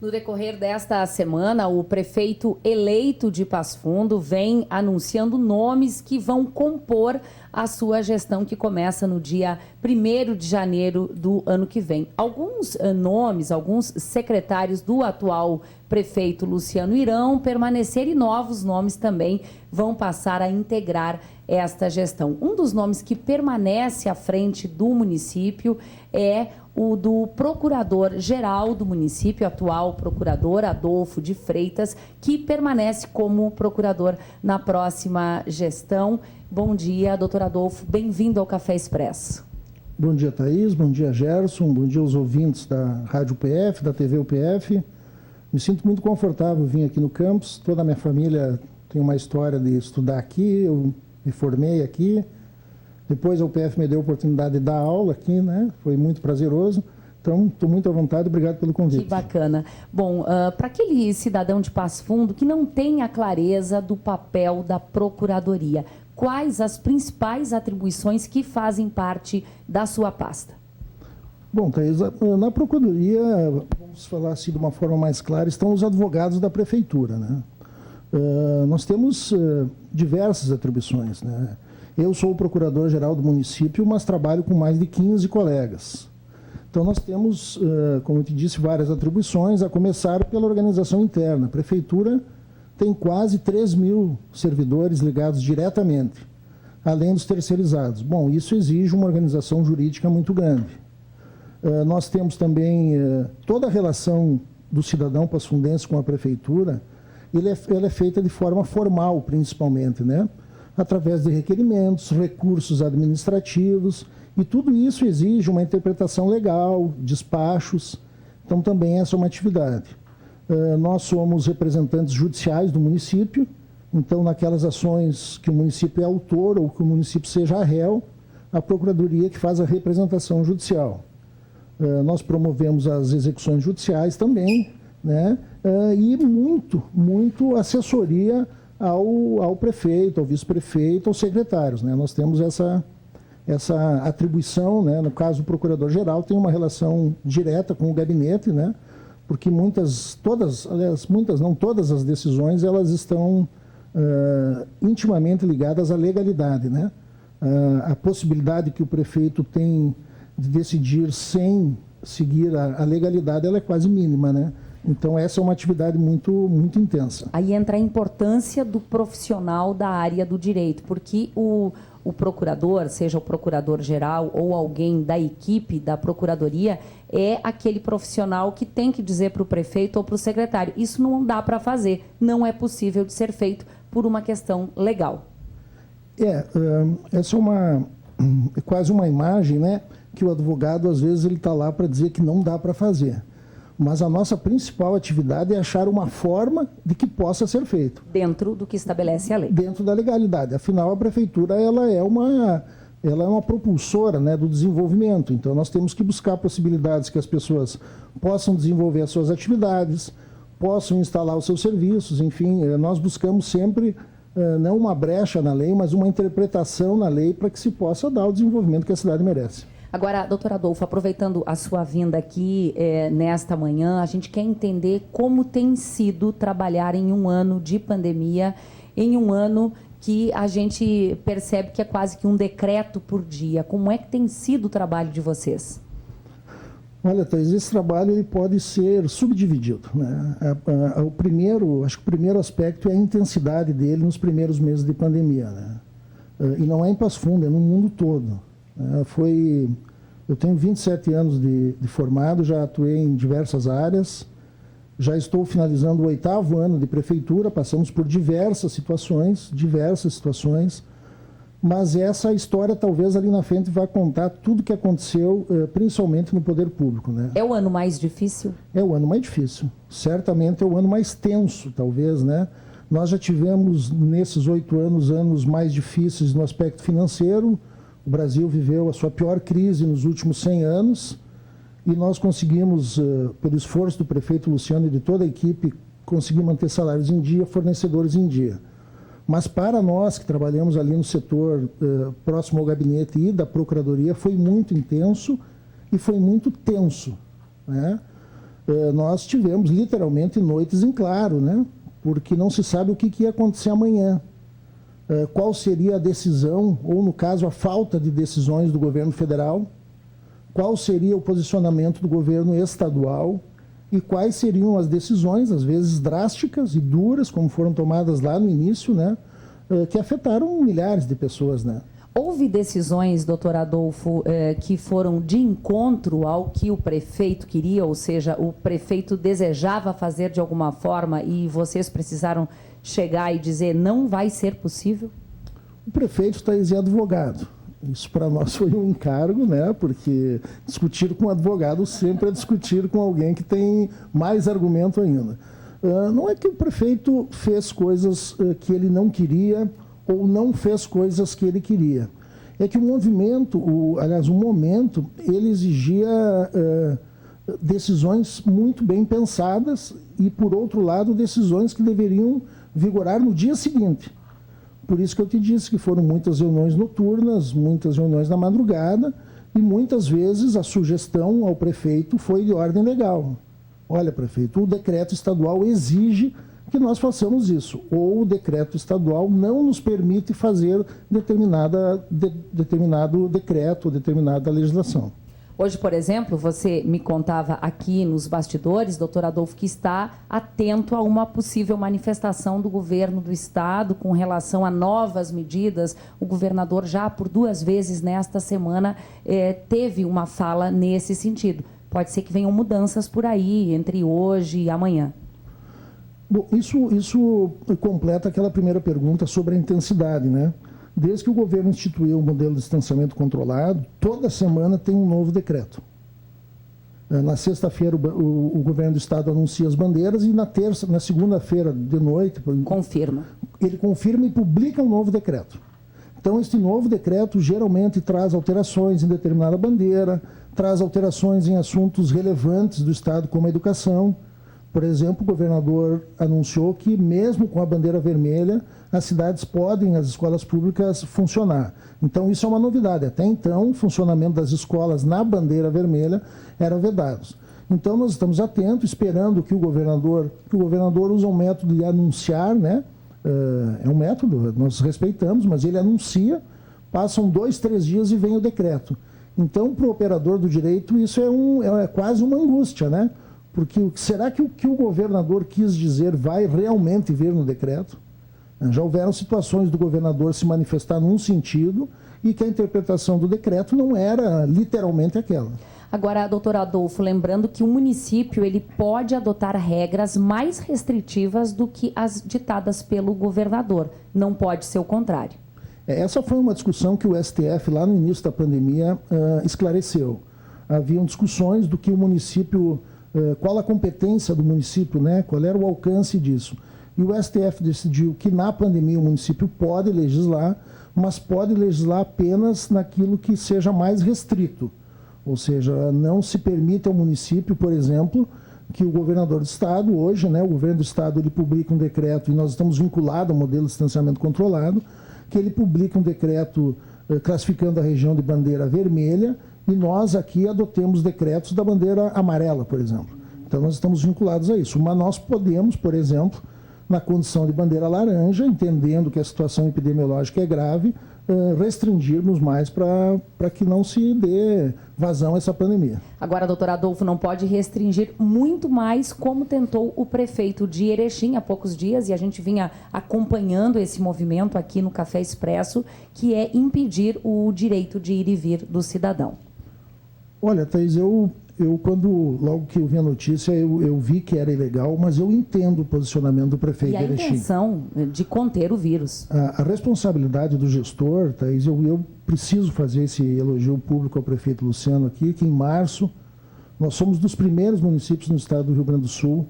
No decorrer desta semana, o prefeito eleito de Passo Fundo vem anunciando nomes que vão compor a sua gestão, que começa no dia 1º de janeiro do ano que vem. Alguns nomes, alguns secretários do atual prefeito Luciano irão permanecer e novos nomes também vão passar a integrar esta gestão. Um dos nomes que permanece à frente do município é o do procurador-geral do município, atual procurador Adolfo de Freitas, que permanece como procurador na próxima gestão. Bom dia, doutor Adolfo, bem-vindo ao Café Expresso. Bom dia, Thaís, bom dia, Gerson, bom dia aos ouvintes da Rádio UPF, da TV UPF. Me sinto muito confortável vir aqui no campus, toda a minha família tem uma história de estudar aqui, eu me formei aqui. Depois a UPF me deu a oportunidade de dar aula aqui, né? Foi muito prazeroso. Então, estou muito à vontade, obrigado pelo convite. Que bacana. Bom, para aquele cidadão de Passo Fundo que não tem a clareza do papel da Procuradoria, quais as principais atribuições que fazem parte da sua pasta? Bom, Thaís, na Procuradoria, vamos falar assim de uma forma mais clara, estão os advogados da Prefeitura, né? Nós temos diversas atribuições, né? Eu sou o procurador-geral do município, mas trabalho com mais de 15 colegas. Então, nós temos, como eu te disse, várias atribuições, a começar pela organização interna. A Prefeitura tem quase 3.000 servidores ligados diretamente, além dos terceirizados. Bom, isso exige uma organização jurídica muito grande. Nós temos também toda a relação do cidadão passundense com a Prefeitura, ela é feita de forma formal, principalmente, né? Através de requerimentos, recursos administrativos, e tudo isso exige uma interpretação legal, despachos, então também essa é uma atividade. Nós somos representantes judiciais do município, então naquelas ações que o município é autor ou que o município seja réu, a Procuradoria que faz a representação judicial. Nós promovemos as execuções judiciais também, né? E muito assessoria ao prefeito, ao vice-prefeito, aos secretários, né? Nós temos essa atribuição, né? No caso, o procurador-geral tem uma relação direta com o gabinete, né? Porque não todas as decisões, elas estão intimamente ligadas à legalidade, né? A possibilidade que o prefeito tem de decidir sem seguir a legalidade, ela é quase mínima, né? Então, essa é uma atividade muito intensa. Aí entra a importância do profissional da área do direito, porque o procurador, seja o procurador-geral ou alguém da equipe da Procuradoria, é aquele profissional que tem que dizer para o prefeito ou para o secretário: isso não dá para fazer, não é possível de ser feito por uma questão legal. Essa é quase uma imagem, né, que o advogado, às vezes, ele está lá para dizer que não dá para fazer. Mas a nossa principal atividade é achar uma forma de que possa ser feito. Dentro do que estabelece a lei. Dentro da legalidade. Afinal, a Prefeitura ela é uma propulsora, né, do desenvolvimento. Então, nós temos que buscar possibilidades que as pessoas possam desenvolver as suas atividades, possam instalar os seus serviços, enfim. Nós buscamos sempre não uma brecha na lei, mas uma interpretação na lei para que se possa dar o desenvolvimento que a cidade merece. Agora, doutor Adolfo, aproveitando a sua vinda aqui nesta manhã, a gente quer entender como tem sido trabalhar em um ano de pandemia, em um ano que a gente percebe que é quase que um decreto por dia. Como é que tem sido o trabalho de vocês? Olha, Thaís, esse trabalho ele pode ser subdividido, né? Acho que o primeiro aspecto é a intensidade dele nos primeiros meses de pandemia, né? E não é em Passo Fundo, é no mundo todo. Eu tenho 27 anos de formado, já atuei em diversas áreas, já estou finalizando o 8º ano de prefeitura, passamos por diversas situações, mas essa história talvez ali na frente vai contar tudo o que aconteceu, principalmente no poder público, né? É o ano mais difícil? É o ano mais difícil, certamente é o ano mais tenso, talvez, né? Nós já tivemos nesses 8 anos mais difíceis no aspecto financeiro. O Brasil viveu a sua pior crise nos últimos 100 anos e nós conseguimos, pelo esforço do prefeito Luciano e de toda a equipe, conseguir manter salários em dia, fornecedores em dia. Mas para nós que trabalhamos ali no setor próximo ao gabinete e da Procuradoria, foi muito intenso e foi muito tenso, né? nós tivemos literalmente noites em claro, né? Porque não se sabe o que ia acontecer amanhã. Qual seria a decisão, ou no caso a falta de decisões do governo federal, qual seria o posicionamento do governo estadual e quais seriam as decisões, às vezes drásticas e duras, como foram tomadas lá no início, né? Que afetaram milhares de pessoas, né? Houve decisões, doutor Adolfo, que foram de encontro ao que o prefeito queria, ou seja, o prefeito desejava fazer de alguma forma e vocês precisaram chegar e dizer não vai ser possível? O prefeito está aí advogado. Isso para nós foi um encargo, né? Porque discutir com um advogado sempre é discutir com alguém que tem mais argumento ainda. Não é que o prefeito fez coisas que ele não queria ou não fez coisas que ele queria. É que o movimento, o momento, ele exigia decisões muito bem pensadas e, por outro lado, decisões que deveriam vigorar no dia seguinte. Por isso que eu te disse que foram muitas reuniões noturnas, muitas reuniões na madrugada e muitas vezes a sugestão ao prefeito foi de ordem legal. Olha, prefeito, o decreto estadual exige que nós façamos isso, ou o decreto estadual não nos permite fazer determinado decreto, determinada legislação. Hoje, por exemplo, você me contava aqui nos bastidores, doutor Adolfo, que está atento a uma possível manifestação do governo do estado com relação a novas medidas. O governador já por 2 vezes nesta semana teve uma fala nesse sentido. Pode ser que venham mudanças por aí entre hoje e amanhã. Bom, isso completa aquela primeira pergunta sobre a intensidade, né? Desde que o governo instituiu o modelo de distanciamento controlado, toda semana tem um novo decreto. Na sexta-feira, o governo do estado anuncia as bandeiras e na segunda-feira de noite... Confirma. Ele confirma e publica um novo decreto. Então, este novo decreto geralmente traz alterações em determinada bandeira, traz alterações em assuntos relevantes do estado, como a educação. Por exemplo, o governador anunciou que, mesmo com a bandeira vermelha, as cidades podem, as escolas públicas, funcionar. Então, isso é uma novidade. Até então, o funcionamento das escolas na bandeira vermelha eram vedados. Então, nós estamos atentos, esperando que o governador use um método de anunciar, né? É um método, nós respeitamos, mas ele anuncia, passam 2, 3 dias e vem o decreto. Então, para o operador do direito, isso é quase uma angústia, né? Porque será que o que o governador quis dizer vai realmente vir no decreto? Já houveram situações do governador se manifestar num sentido e que a interpretação do decreto não era literalmente aquela. Agora, doutor Adolfo, lembrando que o município ele pode adotar regras mais restritivas do que as ditadas pelo governador. Não pode ser o contrário. Essa foi uma discussão que o STF, lá no início da pandemia, esclareceu. Haviam discussões do que o município... qual a competência do município, né? Qual era o alcance disso. E o STF decidiu que na pandemia o município pode legislar, mas pode legislar apenas naquilo que seja mais restrito. Ou seja, não se permite ao município, por exemplo, que o governador do estado, hoje, né, o governo do estado ele publica um decreto, e nós estamos vinculados ao modelo de distanciamento controlado, que ele publica um decreto classificando a região de bandeira vermelha, e nós aqui adotemos decretos da bandeira amarela, por exemplo. Então, nós estamos vinculados a isso. Mas nós podemos, por exemplo, na condição de bandeira laranja, entendendo que a situação epidemiológica é grave, restringirmos mais para que não se dê vazão a essa pandemia. Agora, doutor Adolfo, não pode restringir muito mais, como tentou o prefeito de Erechim há poucos dias, e a gente vinha acompanhando esse movimento aqui no Café Expresso, que é impedir o direito de ir e vir do cidadão. Olha, Thaís, logo que eu vi a notícia, eu vi que era ilegal, mas eu entendo o posicionamento do prefeito de Erechim. E a intenção de conter o vírus. A responsabilidade do gestor, Thaís, eu preciso fazer esse elogio público ao prefeito Luciano aqui, que em março nós somos dos primeiros municípios no estado do Rio Grande do Sul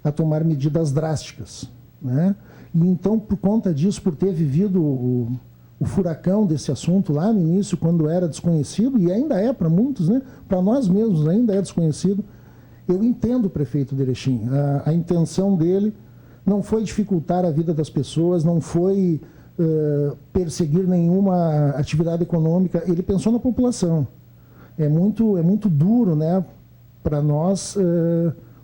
a tomar medidas drásticas, né? E então, por conta disso, por ter vivido o furacão desse assunto lá no início, quando era desconhecido, e ainda é para muitos, né? Para nós mesmos ainda é desconhecido. Eu entendo o prefeito de Erechim. A intenção dele não foi dificultar a vida das pessoas, não foi perseguir nenhuma atividade econômica. Ele pensou na população. É muito duro, né, para nós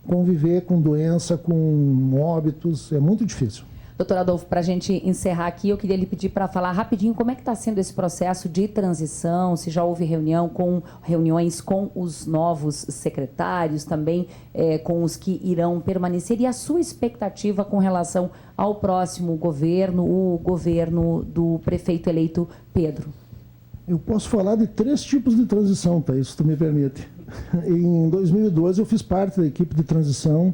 conviver com doença, com óbitos, é muito difícil. Doutor Adolfo, para a gente encerrar aqui, eu queria lhe pedir para falar rapidinho como é que está sendo esse processo de transição, se já houve reuniões com os novos secretários, também com os que irão permanecer, e a sua expectativa com relação ao próximo governo, o governo do prefeito eleito Pedro. Eu posso falar de 3 tipos de transição, Thaís, se tu me permite. Em 2012, eu fiz parte da equipe de transição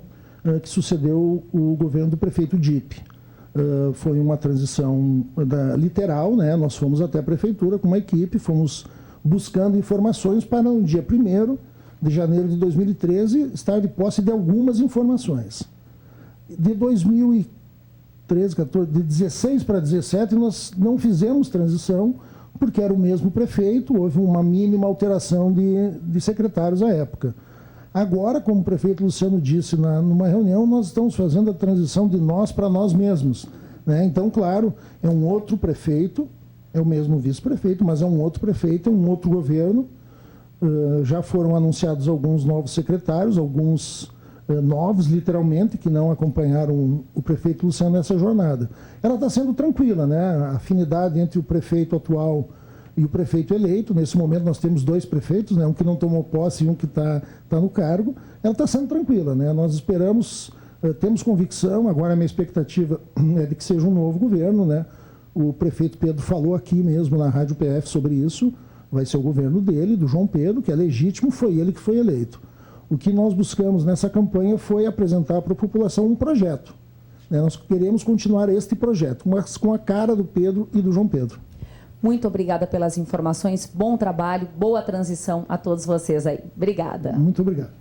que sucedeu o governo do prefeito Dipp. Foi uma transição literal, né? Nós fomos até a prefeitura com uma equipe, fomos buscando informações para no dia 1º de janeiro de 2013 estar de posse de algumas informações. De 2013, 14, de 16 para 17 nós não fizemos transição porque era o mesmo prefeito, houve uma mínima alteração de secretários à época. Agora, como o prefeito Luciano disse numa reunião, nós estamos fazendo a transição de nós para nós mesmos, né? Então, claro, é um outro prefeito, é o mesmo vice-prefeito, mas é um outro prefeito, é um outro governo. Já foram anunciados alguns novos secretários, alguns novos, literalmente, que não acompanharam o prefeito Luciano nessa jornada. Ela está sendo tranquila, né? A afinidade entre o prefeito atual e o prefeito eleito, nesse momento nós temos 2 prefeitos, né? Um que não tomou posse e um que está no cargo, ela está sendo tranquila, né? Nós esperamos, temos convicção, agora a minha expectativa é de que seja um novo governo, né? O prefeito Pedro falou aqui mesmo na Rádio PF sobre isso, vai ser o governo dele, do João Pedro, que é legítimo, foi ele que foi eleito. O que nós buscamos nessa campanha foi apresentar para a população um projeto, né? Nós queremos continuar este projeto, mas com a cara do Pedro e do João Pedro. Muito obrigada pelas informações, bom trabalho, boa transição a todos vocês aí. Obrigada. Muito obrigado.